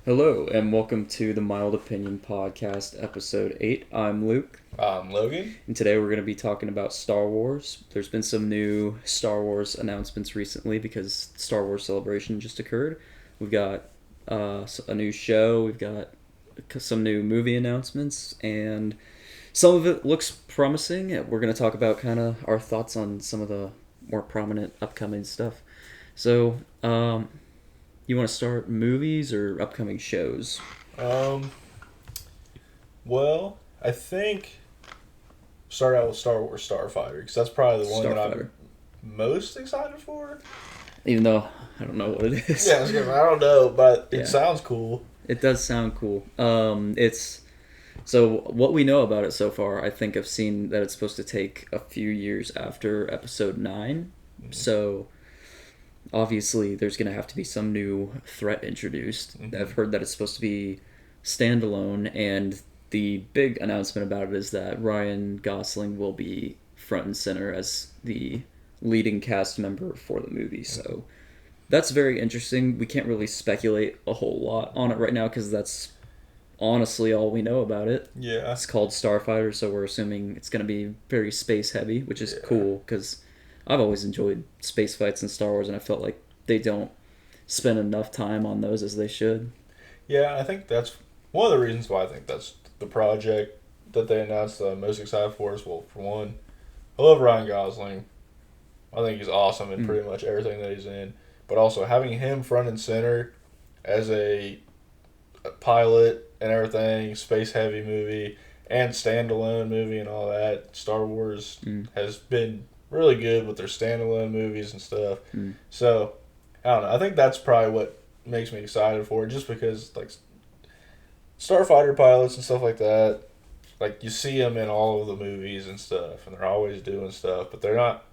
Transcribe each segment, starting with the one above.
Hello, and welcome to the Mild Opinion Podcast, Episode 8. I'm Luke, I'm Logan. and today we're going to be talking about Star Wars. There's been some new Star Wars announcements recently because Star Wars Celebration just occurred. We've got a new show, we've got some new movie announcements, and some of it looks promising. We're going to talk about kind of our thoughts on some of the more prominent upcoming stuff. So, you want to start movies or upcoming shows? Um, well, I think start out with Star Wars Starfighter because that's probably the one that Starfighter. I'm most excited for. Even though I don't know what it is. Yeah, I don't know, but Yeah. it sounds cool. It does sound cool. It's so what we know about it so far. I think I've seen that it's supposed to take a few years after Episode 9. So obviously, there's gonna have to be some new threat introduced. Mhm. I've heard that it's supposed to be standalone, and the big announcement about it is that Ryan Gosling will be front and center as the leading cast member for the movie. So that's very interesting. We can't really speculate a whole lot on it right now because that's honestly all we know about it. Yeah, It's called Starfighter, so we're assuming it's going to be very space heavy, which is Yeah. cool because I've always enjoyed space fights in Star Wars, and I felt like they don't spend enough time on those as they should. yeah. I think that's one of the reasons why I think that's the project that they announced that I'm most excited for. Is, well, for one, I love Ryan Gosling. I think he's awesome in pretty much everything that he's in. But also having him front and center as a pilot and everything, space heavy movie and standalone movie and all that. Star Wars has been really good with their standalone movies and stuff. So I don't know. I think that's probably what makes me excited for it, just because like starfighter pilots and stuff like that. Like you see them in all of the movies and stuff, and they're always doing stuff, but they're not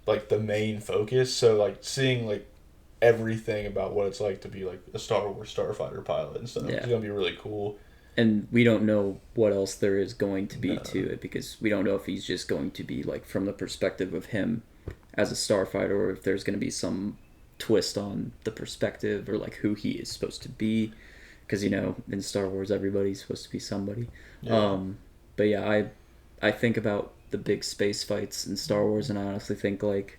like the main focus. So like seeing like everything about what it's like to be like a Star Wars starfighter pilot and stuff Yeah. is gonna be really cool. And we don't know what else there is going to be No. to it because we don't know if he's just going to be like from the perspective of him as a starfighter or if there's going to be some twist on the perspective or like who he is supposed to be because in Star Wars everybody's supposed to be somebody. Yeah. But yeah, I think about the big space fights in Star Wars and I honestly think like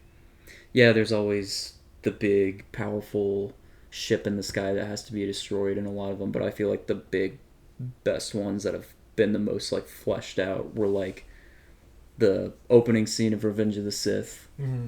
yeah, there's always the big powerful ship in the sky that has to be destroyed in a lot of them, but I feel like the big best ones that have been the most like fleshed out were like the opening scene of Revenge of the Sith. Mm-hmm.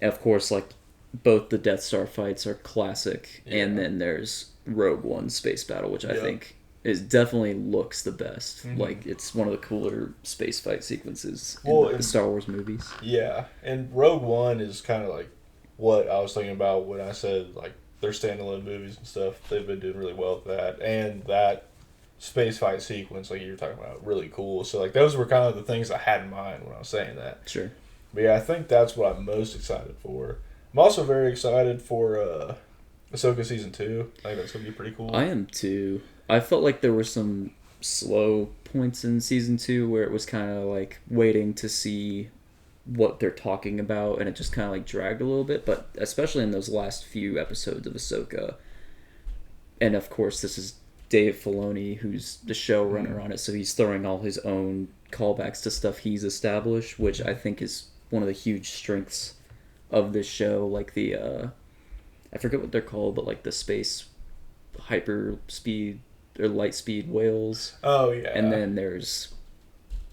And of course, like both the Death Star fights are classic, and Yeah. then there's Rogue One space battle, which I Yeah. think is definitely looks the best. Mhm. Like it's one of the cooler space fight sequences Well, in the and- Star Wars movies. Yeah, and Rogue One is kind of like what I was thinking about when I said like their standalone movies and stuff. They've been doing really well with that, and that space fight sequence, like you were talking about, really cool. So like those were kind of the things I had in mind when I was saying that. Sure. But yeah, I think that's what I'm most excited for. I'm also very excited for Ahsoka season 2. I think that's gonna be pretty cool. I am too. I felt like there were some slow points in season 2 where it was kind of like waiting to see what they're talking about, and it just kind of like dragged a little bit. But especially in those last few episodes of Ahsoka, and of course this is Dave Filoni, who's the showrunner on it, so he's throwing all his own callbacks to stuff he's established, which I think is one of the huge strengths of this show. Like the I forget what they're called, but like the space hyper speed or light speed whales. Oh yeah. And then there's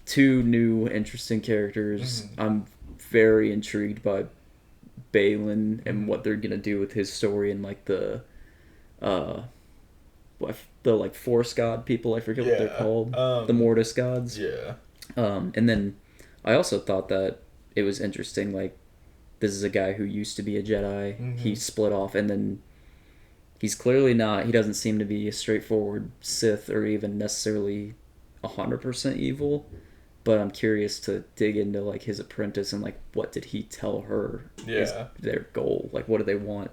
two new interesting characters. Mhm. I'm very intrigued by Balin and what they're gonna do with his story and like uh the like Force God people, I forget what they're Yeah, called. The Mortis gods. Yeah. And then I also thought that it was interesting, like, this is a guy who used to be a Jedi. Mhm. He split off, and then he's clearly not. He doesn't seem to be a straightforward Sith or even necessarily 100% evil. But I'm curious to dig into, like, his apprentice and, like, what did he tell her is Yeah. their goal? Like, what do they want?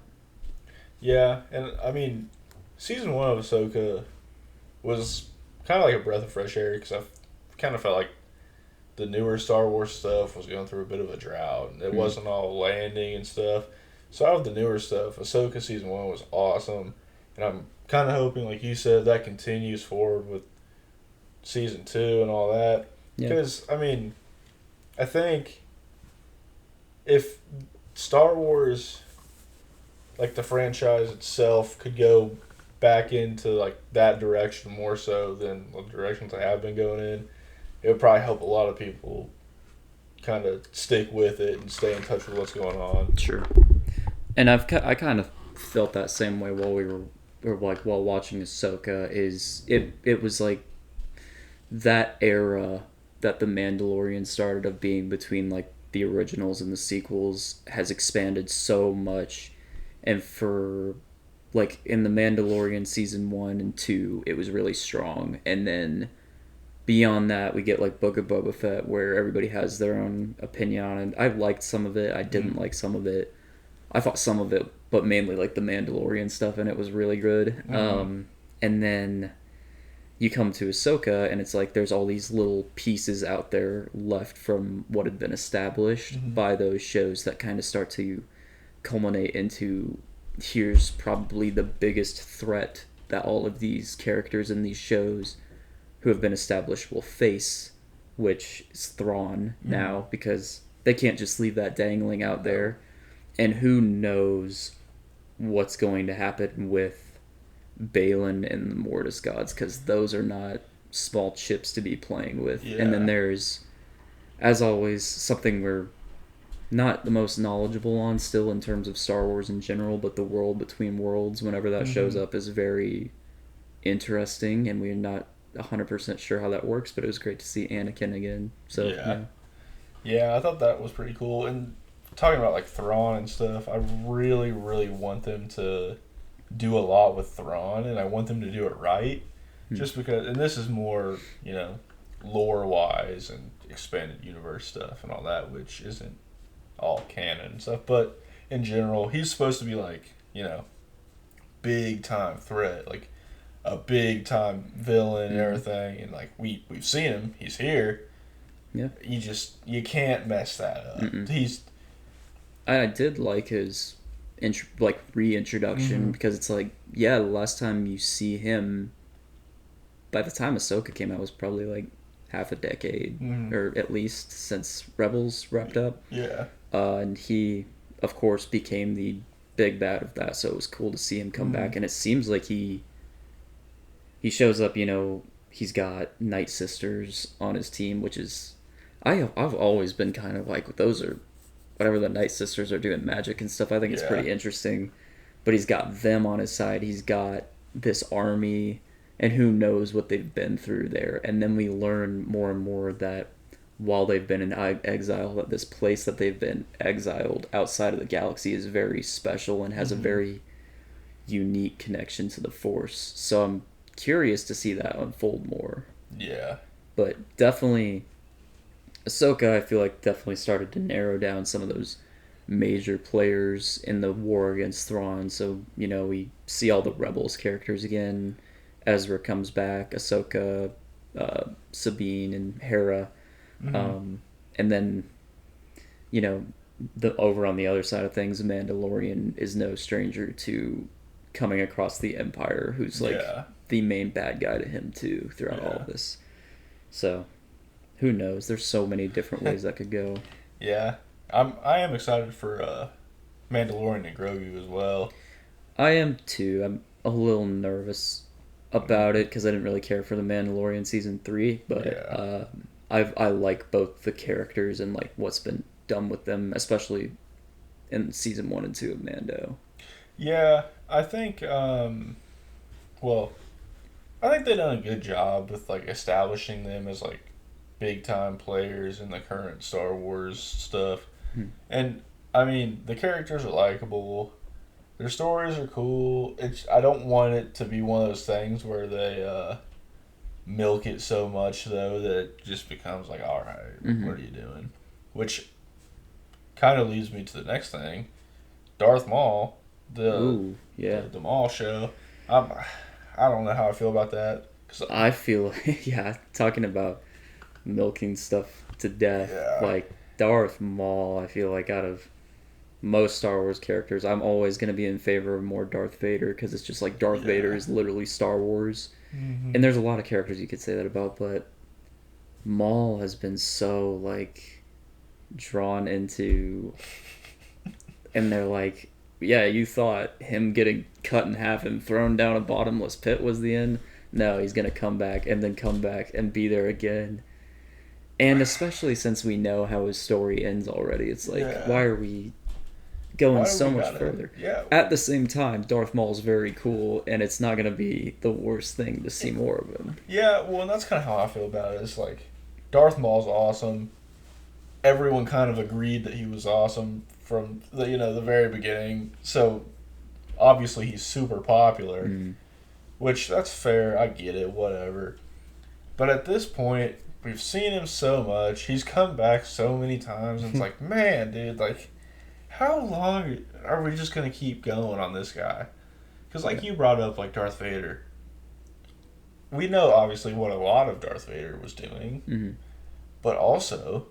Yeah, and I mean, season 1 of Ahsoka was kind of like a breath of fresh air because I kind of felt like the newer Star Wars stuff was going through a bit of a drought. And it wasn't all landing and stuff. So out of the newer stuff, Ahsoka season 1 was awesome. And I'm kind of hoping, like you said, that continues forward with season 2 and all that. Yeah. Because, I mean, I think if Star Wars, like the franchise itself, could go back into like that direction more so than the directions they have been going in, it would probably help a lot of people kind of stick with it and stay in touch with what's going on. Sure. And I kind of felt that same way while we were or like while watching Ahsoka. It was like that era that the Mandalorian started of being between like the originals and the sequels has expanded so much, and for like in the Mandalorian season 1 and 2 it was really strong, and then beyond that we get like Book of Boba Fett where everybody has their own opinion on it. I liked some of it, I didn't like some of it. I thought some of it, but mainly like the Mandalorian stuff in it was really good. And then you come to Ahsoka, and it's like there's all these little pieces out there left from what had been established by those shows that kind of start to culminate into here's probably the biggest threat that all of these characters in these shows who have been established will face, which is Thrawn now, because they can't just leave that dangling out there. And who knows what's going to happen with Balin and the Mortis gods, because those are not small chips to be playing with. Yeah. And then there's, as always, something we're not the most knowledgeable on still in terms of Star Wars in general, but the world between worlds, whenever that shows up, is very interesting, and we're not 100% sure how that works, but it was great to see Anakin again. So Yeah, I thought that was pretty cool. And talking about like Thrawn and stuff, I really, really want them to do a lot with Thrawn, and I want them to do it right. Just because, and this is more, lore wise and expanded universe stuff and all that, which isn't all canon and stuff. But in general, he's supposed to be like, big time threat, like a big time villain and everything. And like we've seen him, he's here. Yeah. You can't mess that up. I did like his reintroduction because it's like, the last time you see him, by the time Ahsoka came out, was probably like half a decade, or at least since Rebels wrapped up. Yeah. And he, of course, became the big bad of that, so it was cool to see him come back. And it seems like he shows up, he's got Night Sisters on his team, which is, I've always been kind of like, those are, whatever the Night Sisters are doing magic and stuff, I think it's pretty interesting. But he's got them on his side. He's got this army, and who knows what they've been through there. And then we learn more and more that while they've been in exile, that this place that they've been exiled outside of the galaxy is very special and has a very unique connection to the Force. So I'm curious to see that unfold more. Yeah. But definitely, Ahsoka, I feel like, definitely started to narrow down some of those major players in the war against Thrawn. So, we see all the Rebels characters again. Ezra comes back, Ahsoka, Sabine, and Hera. And then, over on the other side of things, Mandalorian is no stranger to coming across the Empire, who's like the main bad guy to him too throughout all of this. So, who knows? There's so many different ways that could go. Yeah, I am excited for Mandalorian and Grogu as well. I am too. I'm a little nervous about it because I didn't really care for the Mandalorian season 3, but I like both the characters and like what's been done with them, especially in season 1 and 2 of Mando. Yeah, I think I think they've done a good job with like establishing them as like big time players in the current Star Wars stuff. And I mean, the characters are likable. Their stories are cool. I don't want it to be one of those things where they milk it so much though that it just becomes like, all right, what are you doing? Which kind of leads me to the next thing, Darth Maul, the Maul show. I don't know how I feel about that. I feel talking about milking stuff to death, like Darth Maul, I feel like out of most Star Wars characters, I'm always going to be in favor of more Darth Vader because it's just like Darth Vader is literally Star Wars. Mm-hmm. And there's a lot of characters you could say that about, but Maul has been so like drawn into, and they're like, yeah, you thought him getting cut in half and thrown down a bottomless pit was the end. No, he's gonna come back and then come back and be there again. And especially since we know how his story ends already, it's like, why are we going so much further? Yeah. At the same time, Darth Maul's very cool, and it's not gonna be the worst thing to see more of him. Yeah, well, and that's kind of how I feel about it. It's like, Darth Maul's awesome. Everyone kind of agreed that he was awesome from the very beginning. So obviously he's super popular, which that's fair. I get it, whatever. But at this point, we've seen him so much. He's come back so many times, and it's like, man, dude, like, how long are we just gonna keep going on this guy? Because like you brought up, like Darth Vader. We know obviously what a lot of Darth Vader was doing, but also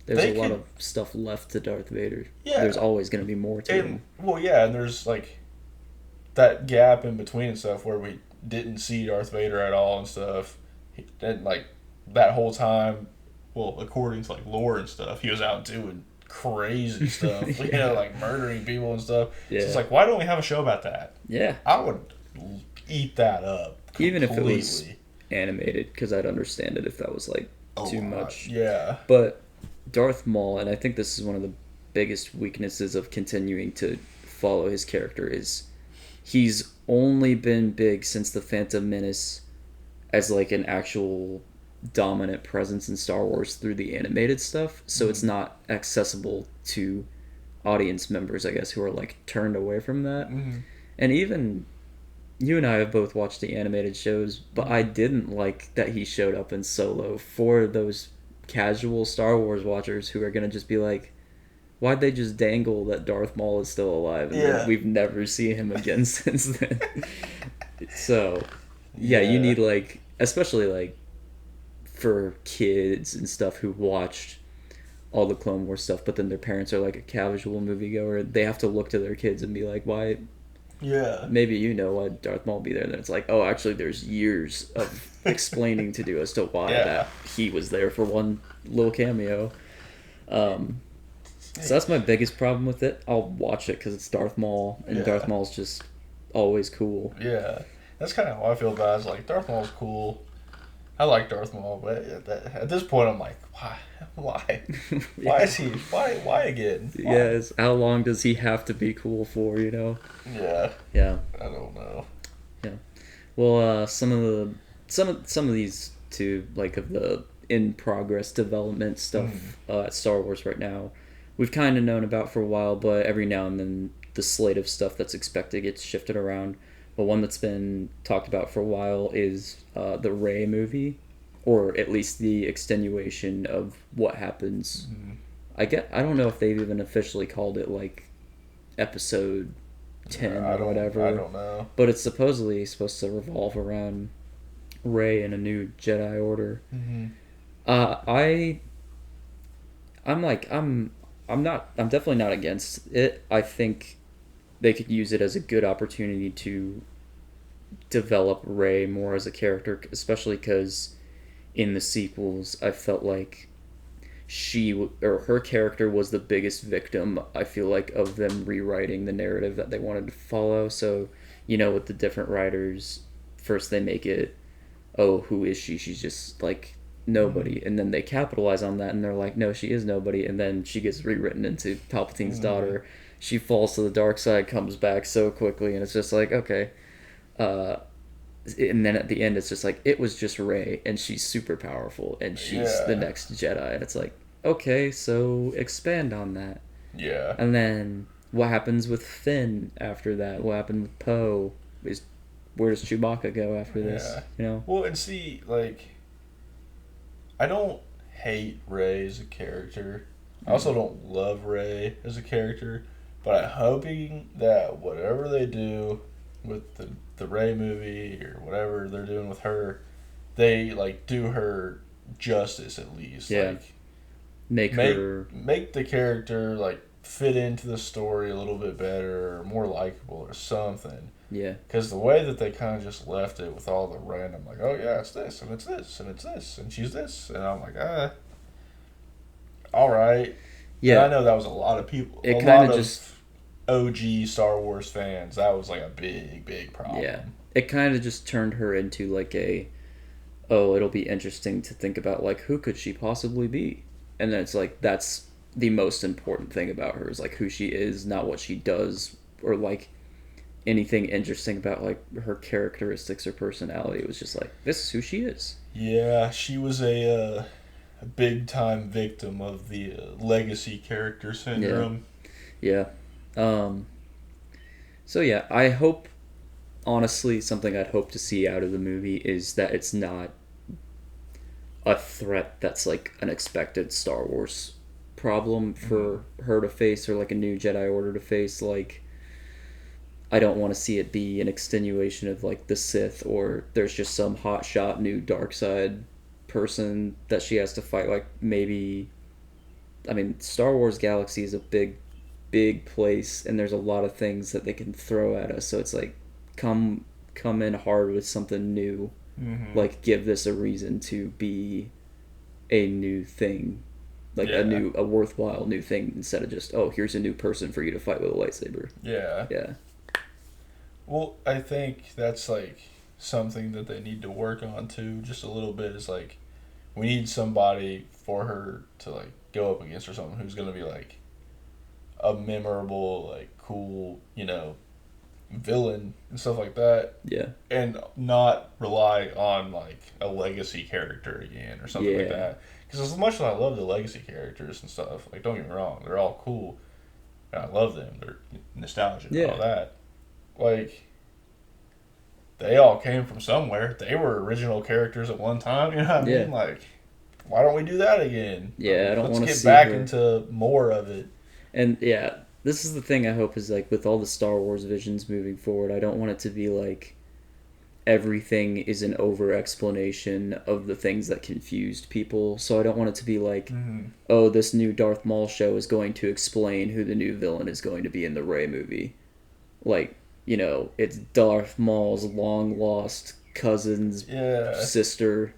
there's a lot of stuff left to Darth Vader. Yeah, there's always going to be more to him. Well, yeah, and there's like that gap in between and stuff where we didn't see Darth Vader at all and stuff. And like that whole time, well, according to like lore and stuff, he was out doing crazy stuff. Like murdering people and stuff. Yeah. So it's like, why don't we have a show about that? Yeah, I would eat that up completely. Even if it was animated, because I'd understand it if that was like too much. Yeah, but Darth Maul, and I think this is one of the biggest weaknesses of continuing to follow his character, is he's only been big since the Phantom Menace as like an actual dominant presence in Star Wars through the animated stuff, so it's not accessible to audience members, I guess, who are like turned away from that. And even you and I have both watched the animated shows, but I didn't like that he showed up in Solo for those casual Star Wars watchers who are going to just be like, why'd they just dangle that Darth Maul is still alive? And then we've never seen him again since then. So, you need like, especially like for kids and stuff who watched all the Clone Wars stuff, but then their parents are like a casual moviegoer, they have to look to their kids and be like, why? Yeah. Maybe why Darth Maul be there. And then it's like, oh, actually, there's years of explaining to do as to why that he was there for one little cameo. So that's my biggest problem with it. I'll watch it because it's Darth Maul, and Darth Maul's just always cool. Yeah, that's kind of how I feel about it. It's like, Darth Maul's cool. I like Darth Maul, but at this point, I'm like, why? Why is he? Why again? Why? Yes. How long does he have to be cool for? Yeah. Yeah. I don't know. Yeah. Well, some of these two, like, of the in progress development stuff at Star Wars right now, we've kind of known about for a while, but every now and then the slate of stuff that's expected gets shifted around. But one that's been talked about for a while is the Rey movie, or at least the extenuation of what happens. I don't know if they've even officially called it like episode 10 or whatever. I don't know. But it's supposedly supposed to revolve around Rey and a new Jedi Order. I'm definitely not against it. I think they could use it as a good opportunity to develop Rey more as a character, especially because in the sequels I felt like her character was the biggest victim, I feel like, of them rewriting the narrative that they wanted to follow. So with the different writers, first they make it, oh, who is she? She's just like nobody. And then they capitalize on that and they're like, no, she is nobody. And then she gets rewritten into Palpatine's daughter. She falls to the dark side, comes back so quickly, and it's just like, okay. And then at the end, it's just like, it was just Rey, and she's super powerful, and she's the next Jedi. And it's like, okay, so expand on that. Yeah. And then what happens with Finn after that? What happened with Poe? Where does Chewbacca go after this? Well, and see, like, I don't hate Rey as a character. I also don't love Rey as a character. But I'm hoping that whatever they do with the Rey movie or whatever they're doing with her, they like do her justice at least. Yeah. Like make the character like fit into the story a little bit better or more likable or something. Yeah. Because the way that they kind of just left it with all the random, like, oh yeah, it's this, and it's this, and it's this, and she's this. And I'm like, all right. And I Yeah. know that was a lot of people, a It kind lot of just of OG Star Wars fans. That was like a big yeah. problem. It kind of just turned her into like a oh, it'll be interesting to think about like who could she possibly be? And then it's like that's the most important thing about her is like who she is, not what she does or like anything interesting about like her characteristics or personality. It was just like this is who she is. Yeah, she was a big time victim of the legacy character Yeah. syndrome. Yeah. Um so yeah, I hope honestly something I'd hope to see out of the movie is that it's not a threat that's like an expected Star Wars problem for her to face or like a new Jedi Order to face. Like, I don't want to see it be an extenuation of like the Sith or there's just some hotshot new dark side person that she has to fight. Like, maybe, I mean, Star Wars Galaxy is a big place and there's a lot of things that they can throw at us. So it's like, come in hard with something new. Mm-hmm. Like, give this a reason to be a new thing, like Yeah. a worthwhile new thing instead of just oh here's a new person for you to fight with a lightsaber. Yeah. Yeah. Well, I think that's like something that they need to work on too, just a little bit. Is like we need somebody for her to like go up against or something who's gonna be like a memorable, like cool, villain and stuff like that, Yeah. and not rely on like a legacy character again or something like Yeah. that. Because as much as I love the legacy characters and stuff, like don't get me wrong, they're all cool, and I love them. They're nostalgic and all Yeah. that. Like they all came from somewhere. They were original characters at one time. You know what I Yeah. mean? Like, why don't we do that again? Yeah, I don't Let's want to get see back her. into more of it. And yeah, this is the thing I hope is like with all the Star Wars visions moving forward, I don't want it to be like everything is an over explanation of the things that confused people. So I don't want it to be like, oh, this new Darth Maul show is going to explain who the new villain is going to be in the Rey movie. Like, it's Darth Maul's long lost cousin's Yeah. sister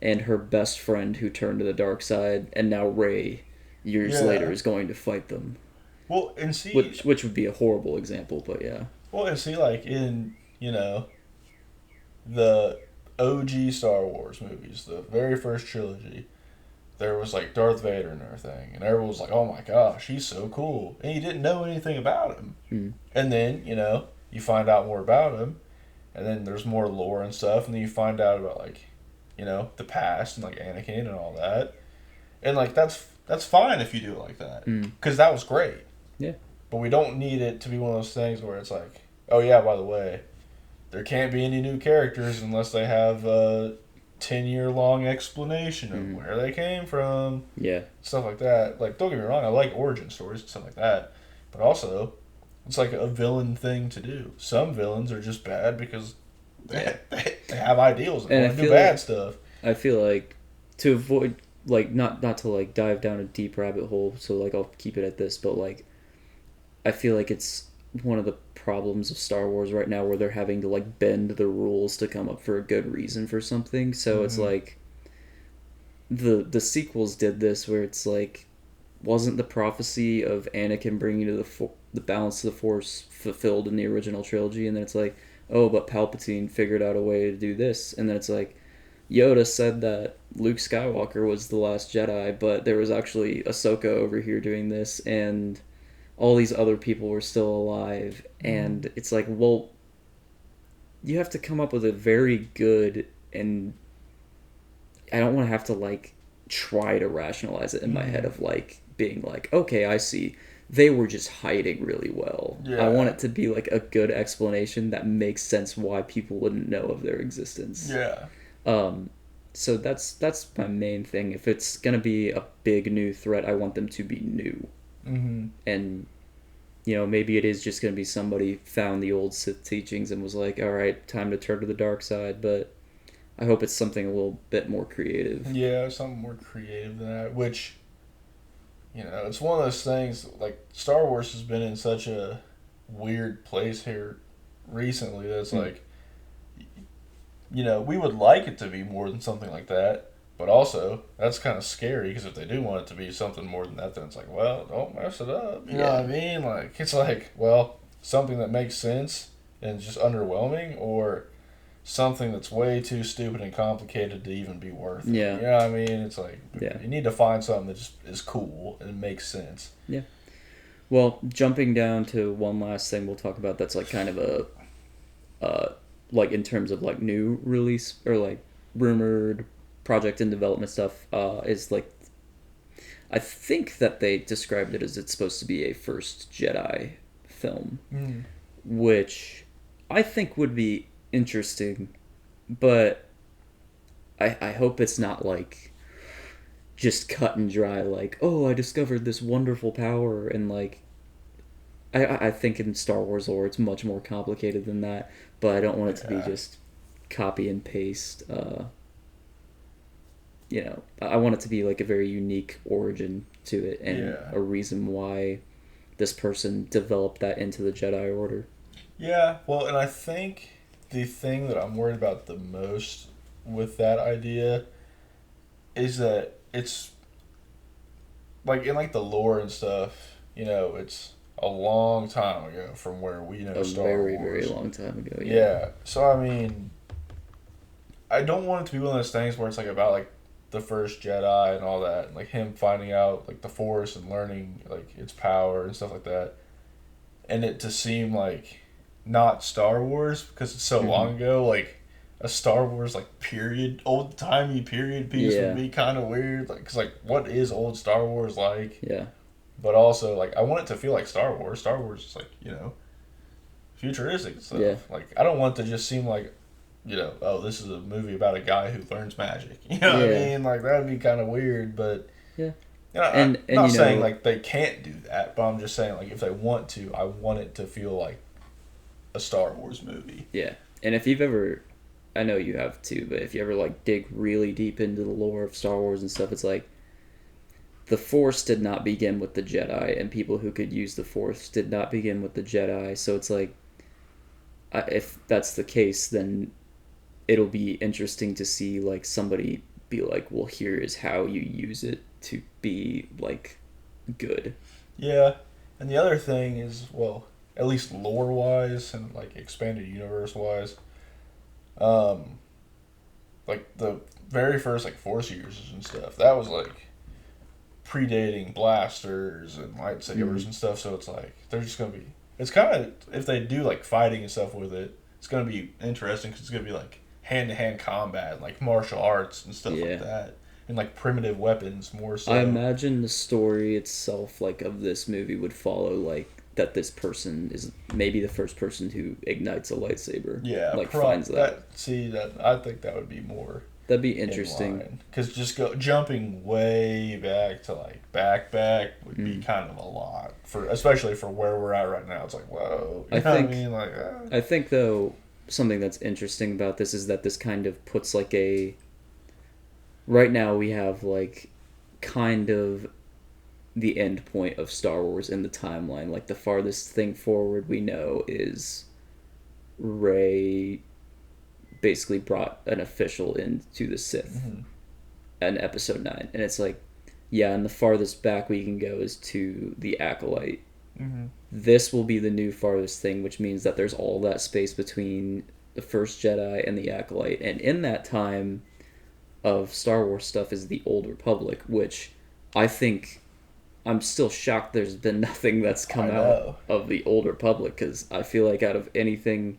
and her best friend who turned to the dark side, and now Rey, years Yeah. later, is going to fight them. Well, and see, Which would be a horrible example, but yeah. like in the OG Star Wars movies, the very first trilogy, there was like Darth Vader and everything, and everyone was like, "Oh my gosh, he's so cool," and you didn't know anything about him. Mm. And then you find out more about him, and then there's more lore and stuff, and then you find out about like the past and like Anakin and all that, and like that's fine if you do it like that because that was great. Yeah. But we don't need it to be one of those things where it's like, oh yeah, by the way, there can't be any new characters unless they have a 10-year-long explanation of where they came from. Yeah. Stuff like that. Like, don't get me wrong, I like origin stories and stuff like that. But also, it's like a villain thing to do. Some villains are just bad because they have ideals and want to do bad stuff. I feel like to avoid, like, not to, like, dive down a deep rabbit hole, so, like, I'll keep it at this, but, like, I feel like it's one of the problems of Star Wars right now where they're having to like bend the rules to come up for a good reason for something. So it's like the sequels did this where it's like wasn't the prophecy of Anakin bringing to the balance of the Force fulfilled in the original trilogy, and then it's like, oh, but Palpatine figured out a way to do this, and then it's like Yoda said that Luke Skywalker was the last Jedi, but there was actually Ahsoka over here doing this, and all these other people were still alive, and it's like, well, you have to come up with a very good, and I don't want to have to like try to rationalize it in my head of like being like, okay, I see, they were just hiding really well. Yeah. I want it to be like a good explanation that makes sense why people wouldn't know of their existence. Yeah. So that's my main thing. If it's gonna be a big new threat, I want them to be new. And maybe it is just going to be somebody found the old Sith teachings and was like, all right, time to turn to the dark side, but I hope it's something a little bit more creative. Yeah, something more creative than that, which it's one of those things, like, Star Wars has been in such a weird place here recently that's Hmm. like, we would like it to be more than something like that, but also that's kind of scary because if they do want it to be something more than that, then it's like, well, don't mess it up. You know what I Yeah. mean? Like, it's like, well, something that makes sense and just underwhelming, or something that's way too stupid and complicated to even be worth it. Yeah. You know what I mean? It's like, Yeah. you need to find something that just is cool and makes sense. Yeah. Well, jumping down to one last thing we'll talk about that's like kind of uh, like in terms of like new release or like rumored project and development stuff, is like I think that they described it as it's supposed to be a first Jedi film, Mm. which I think would be interesting, but I hope it's not like just cut and dry, like, oh, I discovered this wonderful power, and like, I think in Star Wars lore it's much more complicated than that, but I don't want it to be Yeah. just copy and paste. I want it to be like a very unique origin to it and Yeah. a reason why this person developed that into the Jedi Order. Yeah. Well, and I think the thing that I'm worried about the most with that idea is that it's like in like the lore and stuff, it's a long time ago from where we know A Star very, very Wars. long time ago, yeah. Yeah. So I mean, I don't want it to be one of those things where it's like about like the first Jedi and all that, and like him finding out like the Force and learning like its power and stuff like that, and it to seem like not Star Wars because it's so Hmm. long ago. Like a Star Wars like period, old timey period piece would Yeah, be kind of weird. Like, cause like what is old Star Wars like? yeah, But also like I want it to feel like Star Wars. Star Wars is like futuristic and yeah, stuff. Like I don't want it to just seem like oh, this is a movie about a guy who learns magic. You know what I yeah, mean? Like that would be kind of weird, but yeah. I'm And not saying like they can't do that, but I'm just saying like if they want to, I want it to feel like a Star Wars movie. yeah. And if you've ever, I know you have too, but if you ever like dig really deep into the lore of Star Wars and stuff, it's like the Force did not begin with the Jedi, and people who could use the Force did not begin with the Jedi. So it's like, if that's the case, then it'll be interesting to see like somebody be like, well, here is how you use it to be like good. Yeah, and the other thing is, well, at least lore wise and like expanded universe wise, um, like the very first like Force users and stuff, that was like predating blasters and lightsabers Mm. and stuff. So it's like they're just gonna be. It's kind of if they do like fighting and stuff with it, it's gonna be interesting because it's gonna be like hand to hand combat, and, like martial arts and stuff like Yeah. that, and like primitive weapons more I so. imagine the story itself, like of this movie, would follow like that. This person is maybe the first person who ignites a lightsaber. Yeah, Like finds that. that I think that would be more That'd be in interesting. line because just go jumping way back to like back would be Mm. kind of a lot for especially for where we're at right now. It's like whoa, you I know what I think. mean? Like I think though something that's interesting about this is that this kind of puts like a. Right now we have like kind of the end point of Star Wars in the timeline. Like the farthest thing forward we know is Rey basically brought an official into the Sith mhm. in Episode 9, and it's like, yeah, and the farthest back we can go is to the Acolyte. Mhm. This will be the new farthest thing, which means that there's all that space between the first Jedi and the Acolyte, and in that time of Star Wars stuff is the Old Republic, which I think I'm still shocked there's been nothing that's come I out know. of the Old Republic, because I feel like out of anything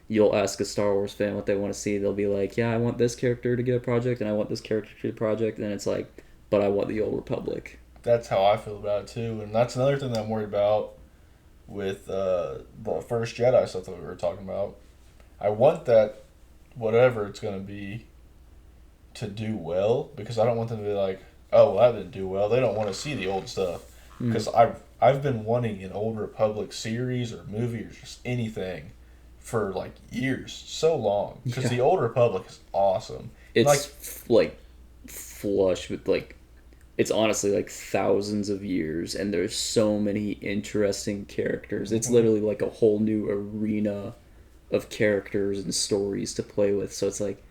you'll ask a Star Wars fan what they want to see, they'll be like, yeah, I want this character to get a project, and I want this character to get a project, and it's like, but I want the Old Republic. That's how I feel about it too, and that's another thing that I'm worried about with the first Jedi stuff that we were talking about. I want that whatever it's gonna be to do well because I don't want them to be like, oh, well, that didn't do well. They don't want to see the old stuff Mm. because I've been wanting an Old Republic series or movie or just anything for like years, so long because Yeah. the Old Republic is awesome. It's Like like flush with like it's honestly like thousands of years, and there's so many interesting characters. It's Mm-hmm. literally like a whole new arena of characters and stories to play with. So it's like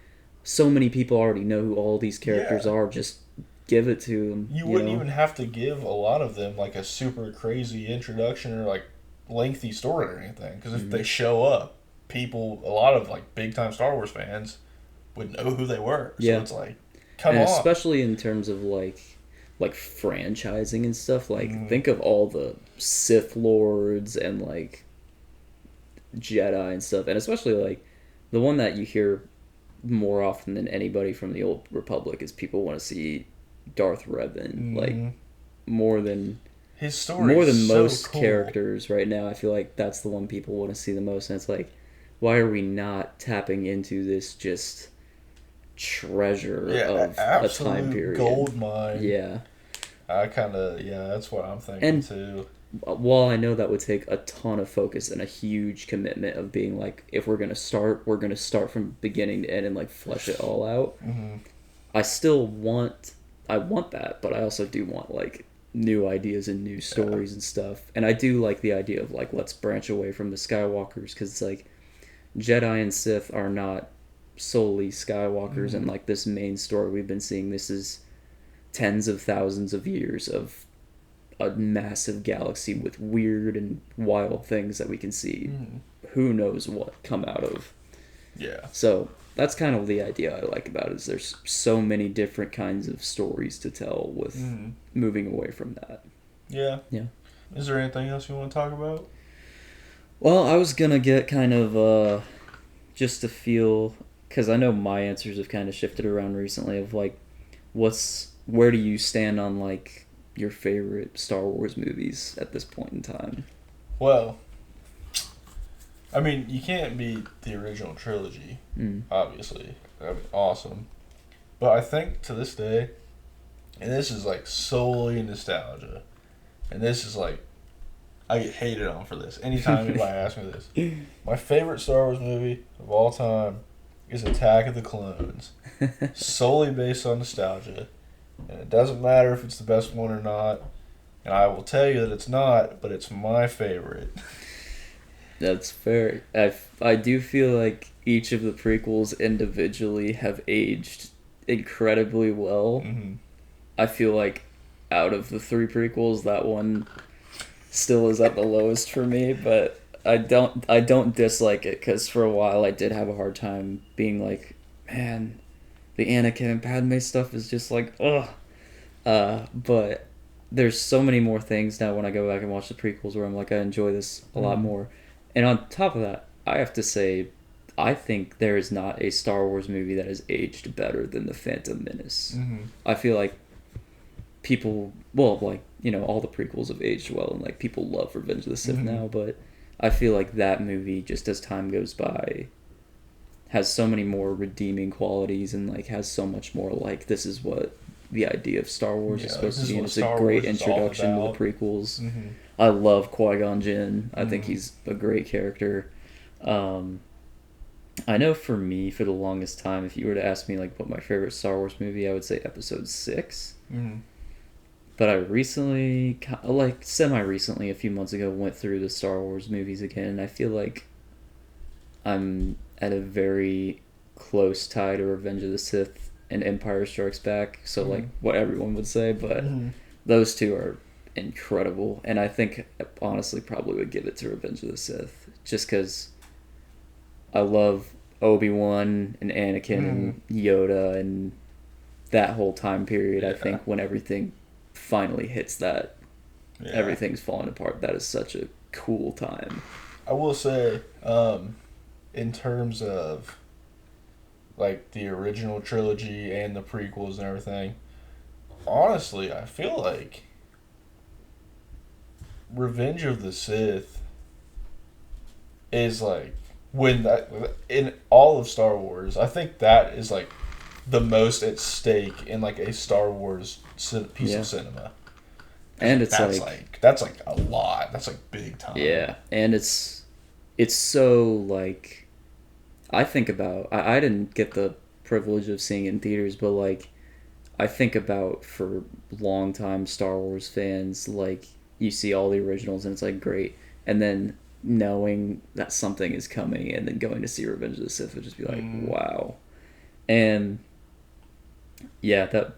so many people already know who all these characters Yeah. are. Just give it to them, You you wouldn't know? even have to give a lot of them like a super crazy introduction or like lengthy story or anything. Because if Mm-hmm. they show up, people, a lot of like big time Star Wars fans would know who they were. So Yeah, it's like, come and on. especially in terms of like franchising and stuff. Like Mm, think of all the Sith lords and like Jedi and stuff, and especially like the one that you hear more often than anybody from the old Republic is people want to see Darth Revan like mm. more than His story more is than so most cool. characters right now. I feel like that's the one people want to see the most, and it's like, why are we not tapping into this just treasure Yeah, of a time absolute period? gold mine. Yeah, I kind of, yeah, that's what I'm thinking and too. while I know that would take a ton of focus and a huge commitment of being like, if we're gonna start, we're gonna start from beginning to end and like flesh it all out. Hmm. I still want, I want that, but I also do want like new ideas and new Yeah. stories and stuff. And I do like the idea of like let's branch away from the Skywalkers because it's like Jedi and Sith are not solely Skywalkers, and Hmm. like this main story we've been seeing, this is tens of thousands of years of a massive galaxy with weird and wild things that we can see. Hmm. Who knows what come out of. Yeah. So that's kind of the idea I like about it, is there's so many different kinds of stories to tell with Hmm. moving away from that. Yeah. Yeah. Is there anything else you want to talk about? Well, I was gonna get kind of just to feel, because I know my answers have kind of shifted around recently of like where do you stand on like your favorite Star Wars movies at this point in time? Well, I mean, you can't beat the original trilogy, Mm. obviously. I mean, awesome. But I think to this day, and this is like solely nostalgia, and this is like, I get hated on for this. Anytime anybody asks me this, my favorite Star Wars movie of all time is Attack of the Clones, solely based on nostalgia. And it doesn't matter if it's the best one or not. And I will tell you that it's not, but it's my favorite. That's fair. I do feel like each of the prequels individually have aged incredibly well. Hmm. I feel like out of the three prequels, that one still is at the lowest for me, but I don't dislike it because for a while I did have a hard time being like, man, the Anakin and Padme stuff is just like, ugh. But there's so many more things now when I go back and watch the prequels where I'm like, I enjoy this a lot Hmm. more. And on top of that, I have to say, I think there is not a Star Wars movie that has aged better than The Phantom Menace. Hmm. I feel like people, well, like, all the prequels have aged well, and like people love Revenge of the Sith Hmm. now, but I feel like that movie, just as time goes by, has so many more redeeming qualities and like has so much more like this is what the idea of Star Wars Yeah, is like supposed this to is be, and what it's a Star great Wars is all introduction to the about. prequels. Hmm. I love Qui-Gon Jinn. I think Hmm. he's a great character. Um, I know for me, for the longest time, if you were to ask me like what my favorite Star Wars movie, I would say Episode 6. Hmm. But I recently, like semi-recently, a few months ago, went through the Star Wars movies again, and I feel like I'm at a very close tie to Revenge of the Sith and Empire Strikes Back. So like Hmm. what everyone would say, but Hmm. those two are incredible, and I think honestly probably would give it to Revenge of the Sith just because I love Obi-Wan and Anakin Hmm. and Yoda and that whole time period. I Yeah. think when everything finally hits that, Yeah. everything's falling apart. That is such a cool time. I will say, in terms of like the original trilogy and the prequels and everything, honestly, I feel like Revenge of the Sith is like when that in all of Star Wars, I think that is like the most at stake in like a Star Wars piece Yeah. of cinema. And it's That's like a lot. That's like big time. yeah, and it's so like I think about I didn't get the privilege of seeing it in theaters, but like I think about for longtime Star Wars fans, like you see all the originals and it's like great, and then knowing that something is coming and then going to see Revenge of the Sith would just be like, Mm, wow. And yeah, that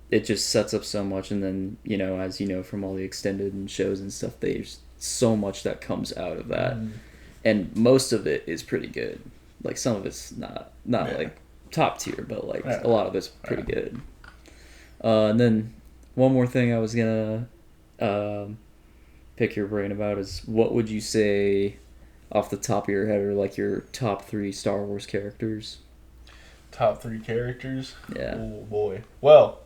it just sets up so much, and then as you know from all the extended and shows and stuff, there's so much that comes out of that, mm, and most of it is pretty good. Like some of it's not yeah. like top tier, but like Yeah. a lot of it's pretty Yeah. good. And then one more thing I was gonna um, pick your brain about is what would you say off the top of your head are like your top three Star Wars characters? Top three characters. Yeah. Oh boy. Well,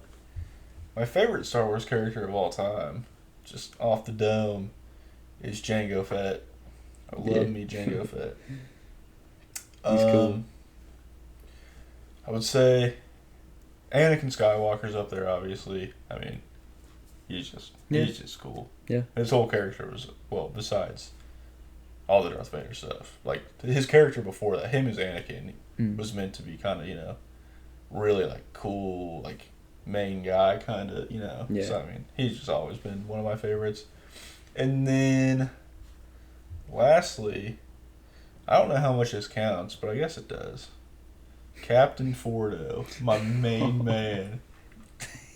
my favorite Star Wars character of all time, just off the dome, is Jango Fett. I Yeah. love me Jango Fett. He's cool. I would say Anakin Skywalker's up there. Obviously, I mean, he's just cool. Yeah. His whole character was besides all the Darth Vader stuff. Like his character before that, him as Anakin Mm. was meant to be kind of really like cool, like main guy kind of Yeah. So I mean, he's just always been one of my favorites. And then lastly, I don't know how much this counts, but I guess it does. Captain Fordo, my main man.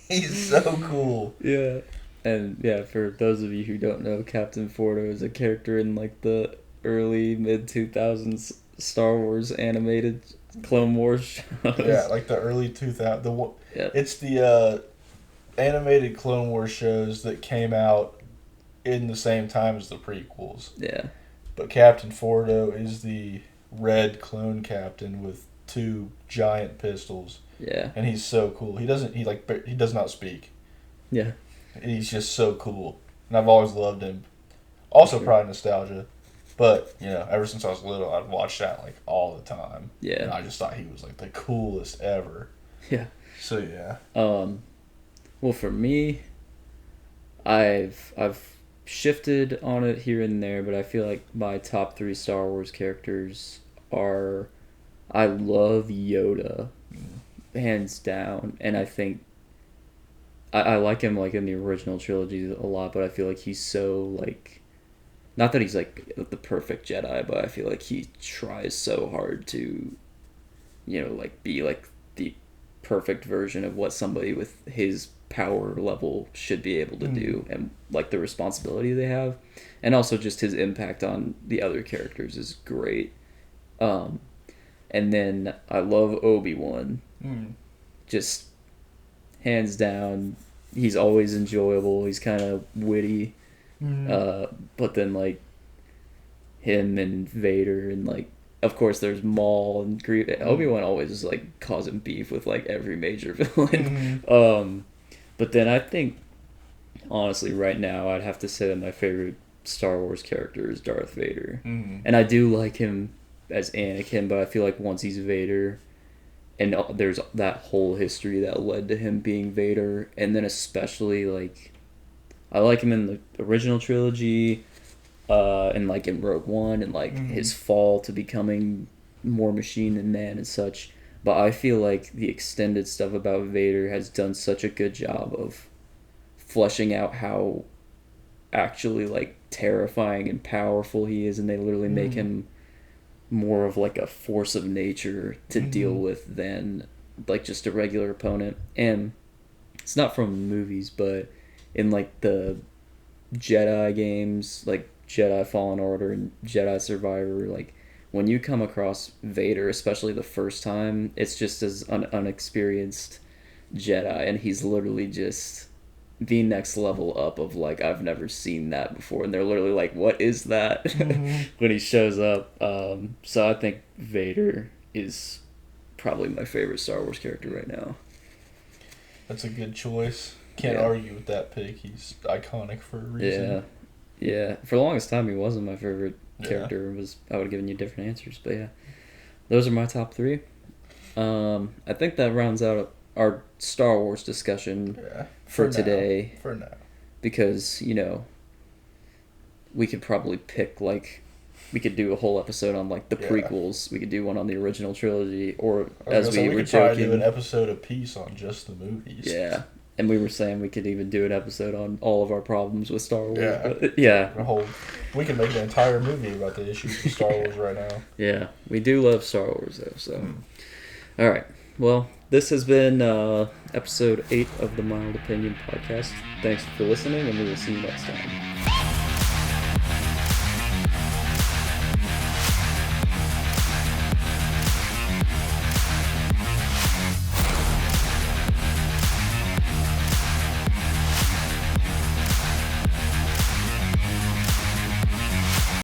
He's so cool. Yeah. And yeah, for those of you who don't know, Captain Fordo is a character in like the early mid 2000s Star Wars animated Clone Wars shows. Yeah, like the early 2000s. Yeah. It's the animated Clone Wars shows that came out in the same time as the prequels. Yeah. But Captain Fordo is the red clone captain with two giant pistols, Yeah. and he's so cool. He does not speak. Yeah. He's just so cool, and I've always loved him. Also, Sure. probably nostalgia, but ever since I was little, I'd watch that like all the time. Yeah. And I just thought he was like the coolest ever. Yeah. So yeah. Well, for me, I've shifted on it here and there, but I feel like my top three Star Wars characters are I love Yoda, hands down, and I think I like him like in the original trilogy a lot, but I feel like he's so like not that he's like the perfect Jedi, but I feel like he tries so hard to like be like the perfect version of what somebody with his power level should be able to do, and like the responsibility they have, and also just his impact on the other characters is great. And then I love Obi-Wan, just hands down. He's always enjoyable. He's kind of witty, but then like him and Vader and like of course there's Maul and Obi-Wan always is like causing beef with like every major villain. But then I think honestly right now I'd have to say that my favorite Star Wars character is Darth Vader. And I do like him as Anakin, but I feel like once he's Vader, and there's that whole history that led to him being Vader, and then especially like I like him in the original trilogy, and like in Rogue One, and like his fall to becoming more machine than man and such. But I feel like the extended stuff about Vader has done such a good job of fleshing out how actually like terrifying and powerful he is, and they literally make him more of like a force of nature to deal with than like just a regular opponent. And it's not from movies, but in like the Jedi games, like Jedi Fallen Order and Jedi Survivor, like when you come across Vader, especially the first time, it's just as an unexperienced Jedi, and he's literally just the next level up of like I've never seen that before, and they're literally like, what is that? When he shows up. So I think Vader is probably my favorite Star Wars character right now. That's a good choice. Can't argue with that pick. He's iconic for a reason. Yeah. For the longest time, he wasn't my favorite character. I would have given you different answers, but yeah, those are my top three. I think that rounds out our Star Wars discussion for today. For now. Because, we could probably pick, like, we could do a whole episode on like the prequels. We could do one on the original trilogy, or as we were joking, do an episode apiece on just the movies. Yeah, and we were saying we could even do an episode on all of our problems with Star Wars. Yeah, but, yeah. We can make an entire movie about the issues with Star Wars right now. Yeah, we do love Star Wars though. So, all right. Well, this has been episode 8 of the Mild Opinion Podcast. Thanks for listening, and we will see you next time.